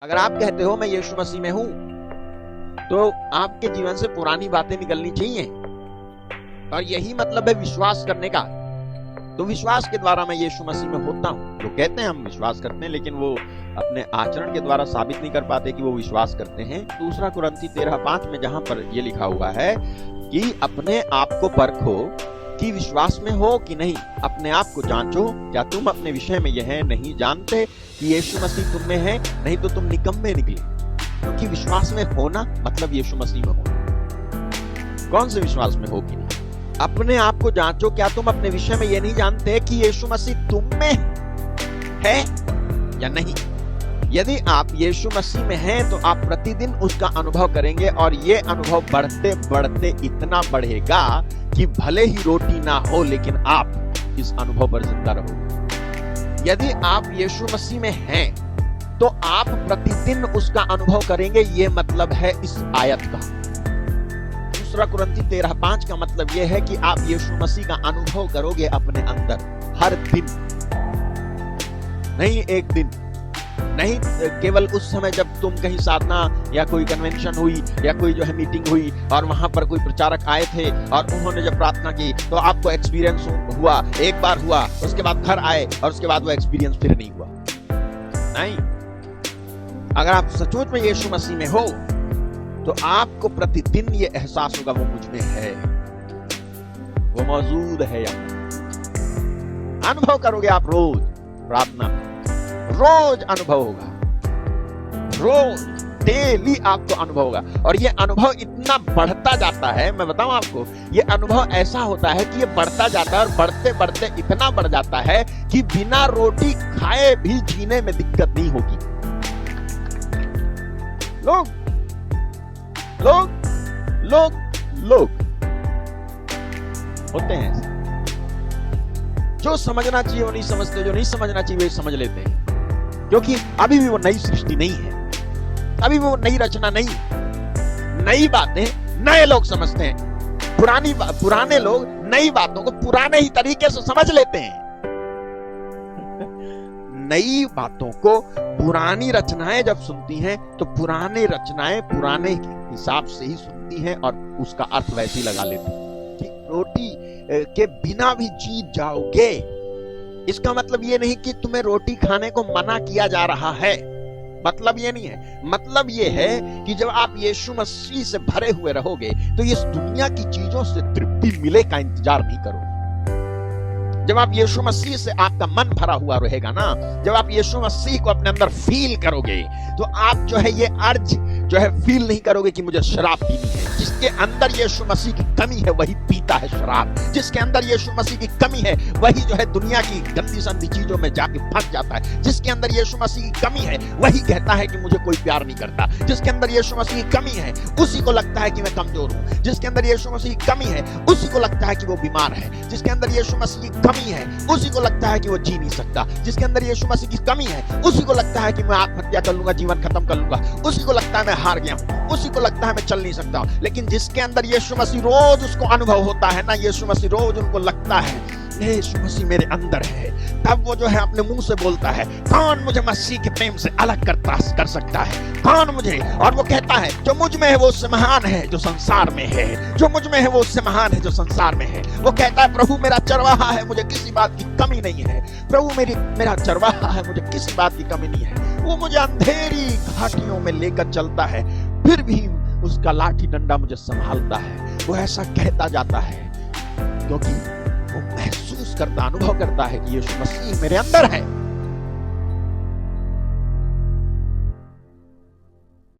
अगर आप कहते हो मैं यीशु मसीह में हूं, तो आपके जीवन से पुरानी बातें निकलनी चाहिए, और यही मतलब है विश्वास करने का। तो विश्वास के द्वारा मैं यीशु मसीह में होता हूं। लोग कहते हैं हम विश्वास करते हैं, लेकिन वो अपने आचरण के द्वारा साबित नहीं कर पाते कि वो विश्वास करते हैं। दूसरा कुरिन्थी 13:5 में जहां पर ये लिखा हुआ है कि अपने आप को परखो कि विश्वास में हो कि नहीं, अपने आप को जांचो, क्या तुम अपने विषय में यह नहीं जानते कि यीशु मसीह तुम में है, नहीं तो तुम निकम्मे निकले। क्योंकि विश्वास में होना मतलब यीशु मसीह में होना। कौन से विश्वास में हो कि नहीं? अपने आप को जांचो, क्या तुम अपने विषय में यह नहीं जानते कि यीशु मसीह तुम में है या नहीं। यदि आप यीशु मसीह में हैं तो आप प्रतिदिन उसका अनुभव करेंगे, और ये अनुभव बढ़ते बढ़ते इतना बढ़ेगा कि भले ही रोटी ना हो, लेकिन आप इस अनुभव पर जिंदा रहोगे। यदि आप यीशु मसीह में हैं तो आप प्रतिदिन उसका अनुभव करेंगे। ये मतलब है इस आयत का। दूसरा कुरिन्थी 13:5 का मतलब यह है कि आप यीशु मसीह का अनुभव करोगे अपने अंदर हर दिन, नहीं एक दिन, नहीं केवल उस समय जब तुम कहीं साधना या कोई कन्वेंशन हुई या कोई जो है मीटिंग हुई और वहां पर कोई प्रचारक आए थे और उन्होंने जब प्रार्थना की तो आपको एक्सपीरियंस हुआ, एक बार हुआ, उसके बाद घर आए और उसके बाद वो एक्सपीरियंस फिर नहीं हुआ। नहीं, अगर आप सचमुच में यीशु मसीह में हो तो आपको प्रतिदिन ये एहसास होगा वो मुझ में है, वो मौजूद है। अनुभव करोगे आप रोज प्रार्थना, रोज अनुभव होगा, रोज डेली आपको अनुभव होगा। और ये अनुभव इतना बढ़ता जाता है, मैं बताऊं आपको, ये अनुभव ऐसा होता है कि ये बढ़ता जाता है और बढ़ते बढ़ते इतना बढ़ जाता है कि बिना रोटी खाए भी जीने में दिक्कत नहीं होगी। लोग लोग लोग लोग होते हैं ऐसे, जो समझना चाहिए वो नहीं समझते, जो नहीं समझना चाहिए वो समझ लेते हैं, क्योंकि अभी भी वो नई सृष्टि नहीं है, अभी भी वो नई रचना नहीं। नई बातें नए लोग समझते हैं, पुराने लोग नई बातों को पुराने ही तरीके से समझ लेते हैं। नई बातों को पुरानी रचनाएं जब सुनती हैं तो पुरानी रचनाएं पुराने हिसाब से ही सुनती हैं और उसका अर्थ वैसे ही लगा लेती हैं कि रोटी के बिना भी जीत जाओगे। इसका मतलब ये नहीं कि तुम्हें रोटी खाने को मना किया जा रहा है, मतलब ये नहीं है। मतलब ये है कि जब आप यीशु मसीह से भरे हुए रहोगे तो इस दुनिया की चीजों से तृप्ति मिले का इंतजार नहीं करोगे। जब आप यीशु मसीह से आपका मन भरा हुआ रहेगा ना, जब आप यीशु मसीह को अपने अंदर फील करोगे तो आप जो है ये अर्ज जो है फील नहीं करोगे कि मुझे शराब पीनी है। जिसके अंदर यीशु मसीह की कमी है वही पीता है शराब, जिसके अंदर यीशु मसीह की कमी है वही जो है दुनिया की गंदी संदी चीजों में जाके फंस जाता है। जिसके अंदर यीशु मसीह की कमी है वही कहता है कि मुझे कोई प्यार नहीं करता। जिसके अंदर यीशु मसीह की कमी है उसी को लगता है कि मैं कमजोर हूं। जिसके अंदर यीशु मसीह की कमी है उसी को लगता है कि वो बीमार है। जिसके अंदर यीशु मसीह की कमी है उसी को लगता है कि वो जी नहीं सकता। जिसके अंदर यीशु मसीह की कमी है उसी को लगता है कि मैं आत्महत्या कर लूंगा, जीवन खत्म कर लूंगा। उसी को लगता है मैं हार गया हूं, उसी को लगता है मैं चल नहीं सकता। लेकिन जिसके अंदर यीशु मसीह रोज उसको अनुभव होता है ना, यीशु मसीह रोज उनको लगता है यीशु मसीह मेरे अंदर है, तब वो जो है अपने मुंह से बोलता है कौन मुझे मसीह के प्रेम से अलग कर सकता है, कौन मुझे। और वो कहता है जो मुझ में है वो उससे महान है जो संसार में है, जो मुझ में है वो उससे महान है जो संसार में है। वो कहता है प्रभु मेरा चरवाहा है, मुझे किसी बात की कमी नहीं है। प्रभु मेरा चरवाहा है, मुझे किसी बात की कमी नहीं है। वो मुझे अंधेरी घाटियों में लेकर चलता है, फिर भी उसका लाठी डंडा मुझे संभालता है। वो ऐसा कहता जाता है क्योंकि वो महसूस करता, अनुभव करता है कि यीशु मसीह मेरे अंदर है।